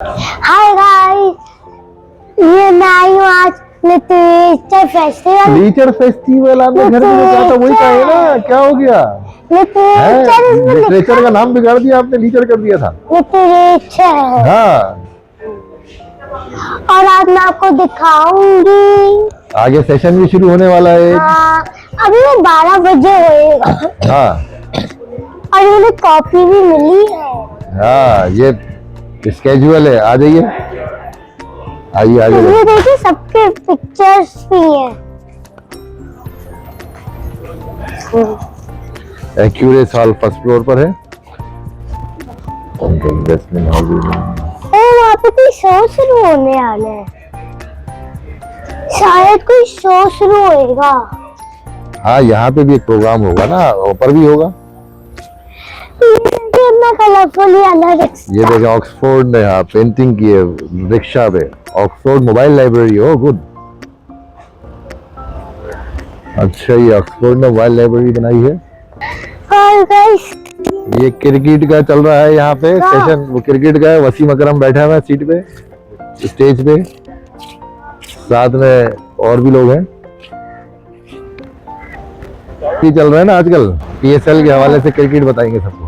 Hi guys, ये मैं आई हूँ आज लिटरेचर फेस्टिवल। लिटरेचर फेस्टिवल आपने घर में कहा था, वही का है ना? क्या हो गया? लिटरेचर का नाम बिगाड़ दिया आपने, लीटर कर दिया था। लिटरेचर। हाँ, और आज मैं आपको दिखाऊंगी। आगे सेशन भी शुरू होने वाला है। हाँ, अभी वो 12 बजे होएगा। हाँ, और मुझे कॉपी भी मिली है। हाँ, ये स्केड्यूल है। आ जाइए, आइए आइए। ये देखिए, सबके पिक्चर्स भी हैं। एक्यूरेस हॉल फर्स्ट फ्लोर पर है। Investment house. वहाँ पे कोई शो शुरू होने वाला है, शायद कोई शो शुरू होएगा। हाँ, यहाँ पे भी एक प्रोग्राम होगा ना, ऊपर भी होगा। ये देखिए, ऑक्सफोर्ड ने यहाँ पेंटिंग की है रिक्शा पे। ऑक्सफोर्ड मोबाइल लाइब्रेरी हो, गुड। अच्छा, ये ऑक्सफोर्ड ने मोबाइल लाइब्रेरी बनाई है। और गाइस, ये क्रिकेट का चल रहा है यहाँ पे सेशन। वो क्रिकेट का है। वसीम अकरम बैठा हुआ है सीट पे, स्टेज पे, साथ में और भी लोग हैं। ये चल रहा है ना आजकल, PSL के हवाले से क्रिकेट बताएंगे सबको।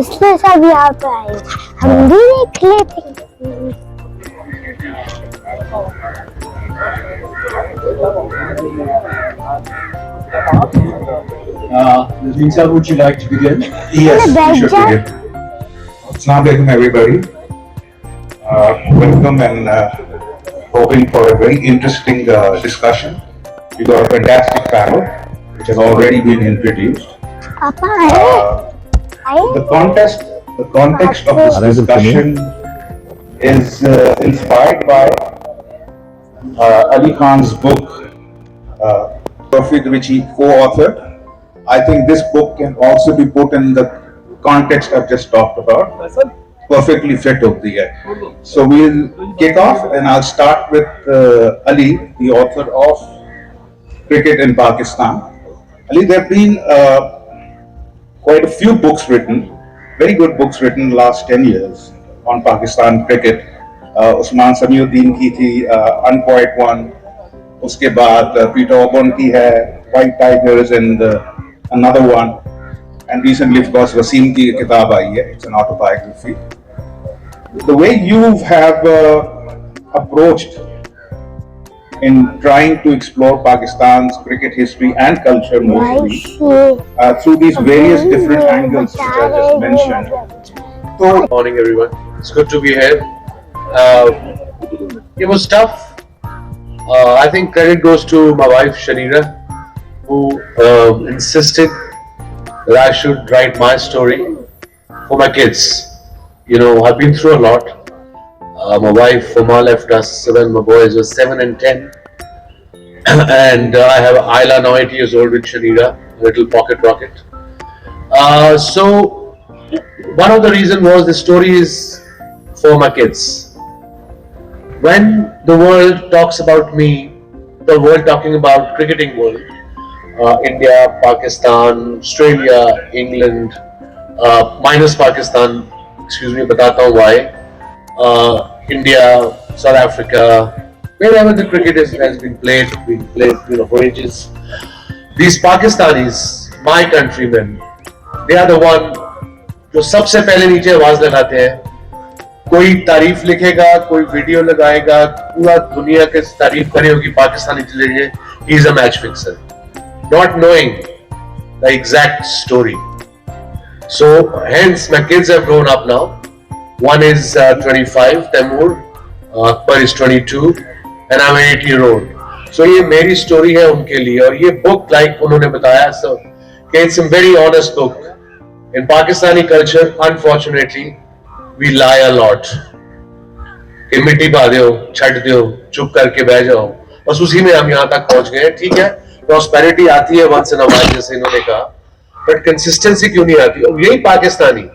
इसलिए सब यहाँ पे आए, हम भी देख लेते। Lisa, would you like to begin? Yes, You should begin. Assalamu alaikum, everybody. Welcome and hoping for a very interesting discussion. We got a fantastic panel, which has already been introduced. पापा आए? The context of this discussion is inspired by Ali Khan's book, Perfect, which he co-authored. I think this book can also be put in the context I've just talked about. Perfectly fit होती है. So we'll kick off, and I'll start with Ali, the author of Cricket in Pakistan. Ali, there have been quite a few books written, very good books written in the last 10 years on Pakistan cricket. Usman Samiuddin की थी Unquiet One. उसके बाद Peter Obon की है White Tigers and another one. And recently, of course, Waseem की किताब आई है. It's an autobiography. The way you have approached in trying to explore Pakistan's cricket history and culture mostly through these various different angles which I just mentioned. So, good morning, everyone. It's good to be here. It was tough. I think credit goes to my wife Sharira, who insisted that I should write my story for my kids. You know, I've been through a lot. My wife Fuma left us when my boys were 7 and 10. And I have Ayla now 8 years old with Sharira, little pocket rocket. So one of the reasons was the story is for my kids. When the world talks about me, the world talking about cricketing world, India, Pakistan, Australia, England, minus Pakistan, excuse me, बताता हूँ why, India, South Africa, wherever the cricket has been played, you know, for ages. These Pakistanis, my countrymen, they are the one जो सबसे पहले नीचे आवाज लगाते हैं. कोई तारीफ लिखेगा, कोई वीडियो लगाएगा, पूरा दुनिया के तारीफ करे होगी पाकिस्तानी चलेंगे. He is a match fixer, not knowing the exact story. So hence my kids have grown up now. One is 25, Taimur, Akbar is 22, and I'm an 8-year-old. So ये मेरी story है उनके लिए. और ये book, like उन्होंने बताया, so it's a very honest book. In Pakistani culture, unfortunately, we lie a lot. कि मिट्टी पा दो, छट दो, चुप करके बह जाओ, बस उसी में हम यहाँ तक पहुंच गए. ठीक है, प्रॉस्पेरिटी आती है once in a while, जैसे इन्होंने कहा, but consistency क्यों नहीं आती? और यही Pakistani,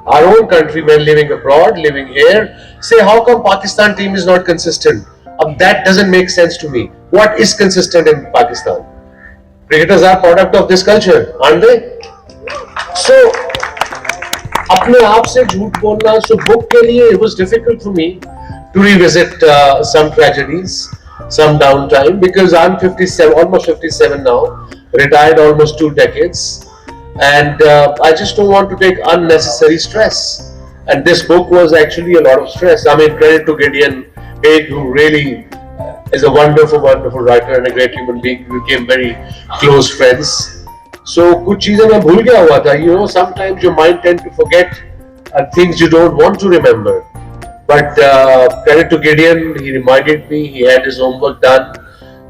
our own countrymen living abroad, living here, say how come Pakistan team is not consistent? That doesn't make sense to me. What is consistent in Pakistan? Cricketers are product of this culture, aren't they? So अपने आप से झूठ बोलना. So book के लिए it was difficult for me to revisit some tragedies, some downtime, because I'm 57, almost 57 now, retired almost 2 decades, and I just don't want to take unnecessary stress. And this book was actually a lot of stress. I mean, credit to Gideon Haig, who really is a wonderful, wonderful writer and a great human being. We became very close friends. So कुछ चीजें मैं भूल गया हुआ था. You know, sometimes your mind tend to forget things you don't want to remember. But credit to Gideon, he reminded me. He had his homework done.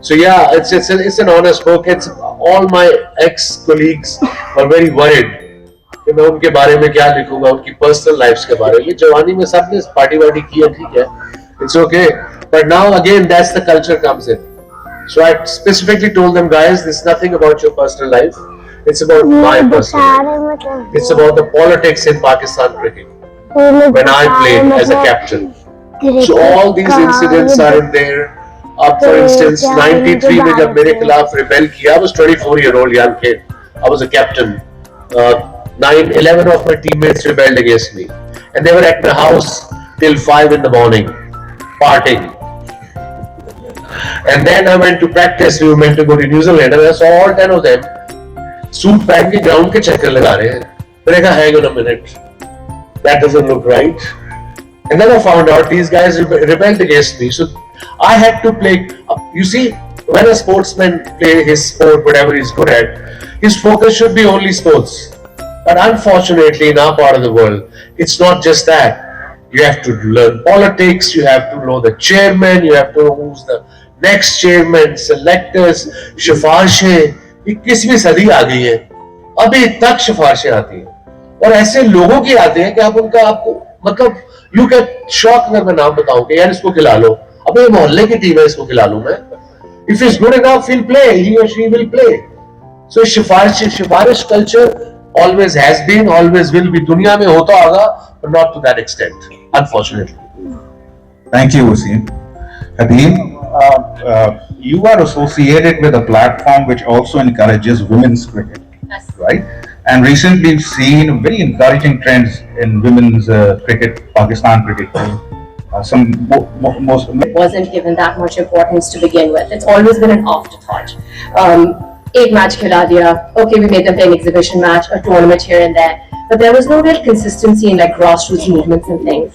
So yeah, it's an honest book. It's all my ex-colleagues were very worried कि मैं उनके बारे में क्या लिखूंगा, उनकी personal lives के बारे में. जवानी में सबने पार्टी वार्टी की है, ठीक है, it's okay. But now again, that's the culture comes in. So I specifically told them, guys, this is nothing about your personal life. It's about my personal life. It's about the politics in Pakistan cricket. When I played as a captain. So all these incidents are in there. For instance, 93 में जब मेरे खिलाफ rebel किया, I was 24-year-old young kid. I was a captain. 11 of my teammates rebelled against me, and they were at my house till 5 in the morning, partying. And then I went to practice. We were meant to go to New Zealand, and I saw all 10 of them suit पहन के ground के चक्कर लगा रहे हैं. मैंने कहा, hang on a minute, that doesn't look right. And then I found out these guys rebelled against me. So I had to play. You see, when a sportsman plays his sport, whatever he's good at, his focus should be only sports. But unfortunately, in our part of the world, it's not just that. You have to learn politics, you have to know the chairman, you have to know who's the next chairman, selectors, सिफारिशें. 21वीं सदी आ गई है, अभी तक सिफारिशें आती हैं, और ऐसे लोगों की आती हैं कि आप उनका आपको मतलब यू गेट शॉक अगर मैं नाम बताऊं कि यार इसको खिला लो, अब ये मोहल्ले की टीम है, इसको खिला लूं मैं. If he's good enough, he'll play, he or she will play. So सिफारिश culture always has been, always will be. दुनिया में होता होगा, but not to that extent, unfortunately. Thank you, Waseem. Hadeem, you are associated with a platform which also encourages women's cricket, Yes. right? And recently we've seen very encouraging trends in women's cricket, Pakistan cricket. It wasn't given that much importance to begin with. It's always been an afterthought. Eight match khila diya. Okay, we made them play an exhibition match, a tournament here and there, but there was no real consistency in like grassroots movements and things.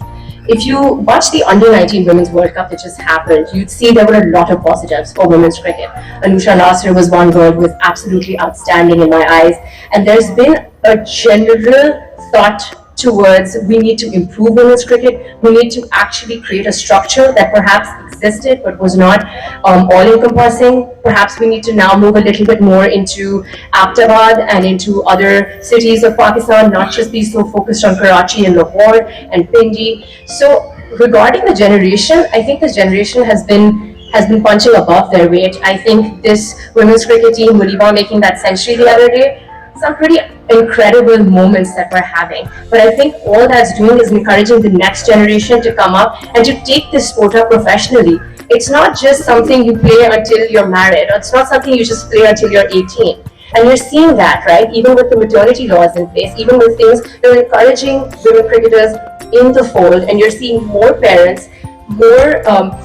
If you watch the Under-19 Women's World Cup that just happened, you'd see there were a lot of positives for women's cricket. Anusha Nasser was one girl who was absolutely outstanding in my eyes, and there's been a general thought towards we need to improve women's cricket. We need to actually create a structure that perhaps existed but was not all-encompassing. Perhaps we need to now move a little bit more into Ahmedabad and into other cities of Pakistan, not just be so focused on Karachi and Lahore and Pindi. So regarding the generation, I think this generation has been punching above their weight. I think this women's cricket team, Muliba making that century the other day, some pretty incredible moments that we're having. But I think all that's doing is encouraging the next generation to come up and to take this sport up professionally. It's not just something you play until you're married, or it's not something you just play until you're 18. And you're seeing that, right? Even with the maternity laws in place, even with things, you're encouraging women cricketers in the fold, and you're seeing more parents, more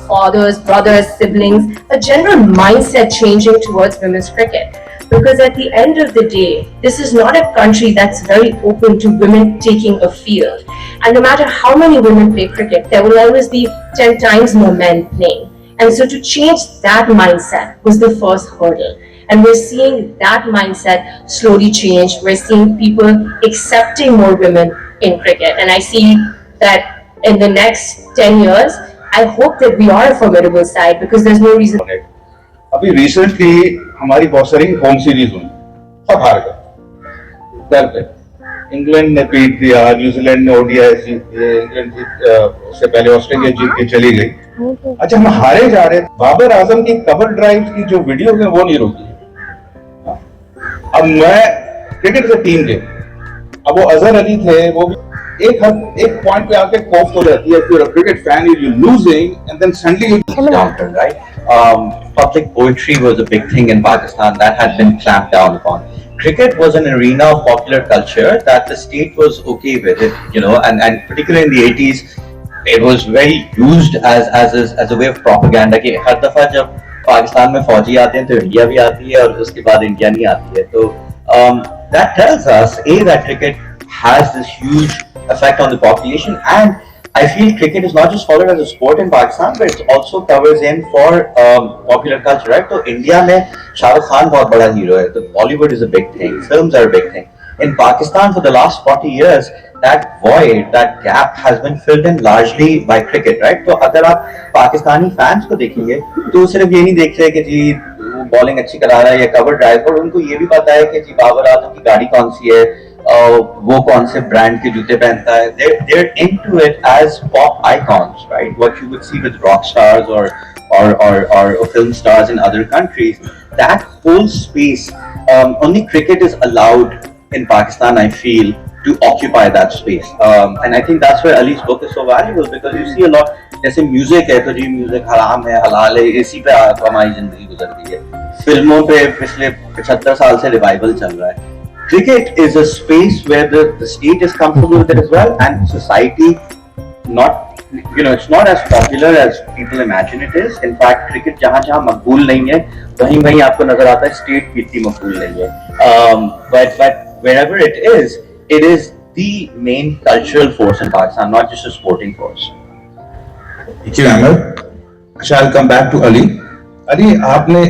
fathers, brothers, siblings, a general mindset changing towards women's cricket. Because at the end of the day, this is not a country that's very open to women taking a field. And no matter how many women play cricket, there will always be 10 times more men playing. And so to change that mindset was the first hurdle. And we're seeing that mindset slowly change. We're seeing people accepting more women in cricket. And I see that in the next 10 years, I hope that we are a formidable side, because there's no reason. अभी recently हमारी बहुत सारी home series हुई, सब हार गए घर पे. इंग्लैंड ने पीट दिया, न्यूजीलैंड ने ओडीआई इंग्लैंड से पहले ऑस्ट्रेलिया जीत के चली गई. अच्छा, हम हारे जा रहे. बाबर आजम की कवर ड्राइव की जो वीडियो है वो नहीं रुकी. अब मैं क्रिकेट से टीम के, अब वो अजहर अली थे, वो भी एक पॉइंट पे आके कोफ हो जाती है. If you're a cricket fan, you're losing, and then suddenly downturn, right? Public poetry was a big thing in Pakistan that had been clamped down upon. cricket was an arena of popular culture that the state was okay with it, and particularly in the 80s, it was very used as a way of propaganda कि हर दफा जब पाकिस्तान में फौजी आते हैं तो India भी आती है और उसके बाद इंडिया नहीं आती है तो that tells us that cricket has this huge effect on the population, and I feel cricket is not just followed as a sport in Pakistan, but it also covers in for popular culture, right? So India में शाहरुख खान बहुत बड़ा hero है, तो Bollywood is a big thing, films are a big thing. In Pakistan, for the last 40 years, that void, that gap has been filled in largely by cricket, right? तो अगर आप Pakistani fans को देखेंगे, तो सिर्फ ये नहीं देख रहे कि जी बॉलिंग अच्छी करा रहा है या कवर ड्राइव, पर उनको ये भी पता है कि जी बाबर आजम की गाड़ी कौन सी है, वो कौन से ब्रांड के जूते पहनता है. They're into it as pop icons, right? What you would see with rock stars or film stars in other countries. That whole space, only cricket is allowed in Pakistan, I feel, to occupy that space. And I think that's where Ali's book is so valuable, because you see a lot, जैसे music है तो जी music हराम है हलाल है, इसी पे हमारी जिंदगी गुजर गई है. फिल्मों पे पिछले 75 साल से रिवाइवल चल रहा है. Cricket is a space where the state is comfortable with it as well, and society not, it's not as popular as people imagine it is. In fact, cricket जहाँ जहाँ मकबूल नहीं है, वहीं वहीं आपको नजर आता है स्टेट भी इतनी मकबूल नहीं है. But wherever it is the main cultural force in Pakistan, not just a sporting force. Thank you, Ahmed. Shall come back to Ali. Ali, आपने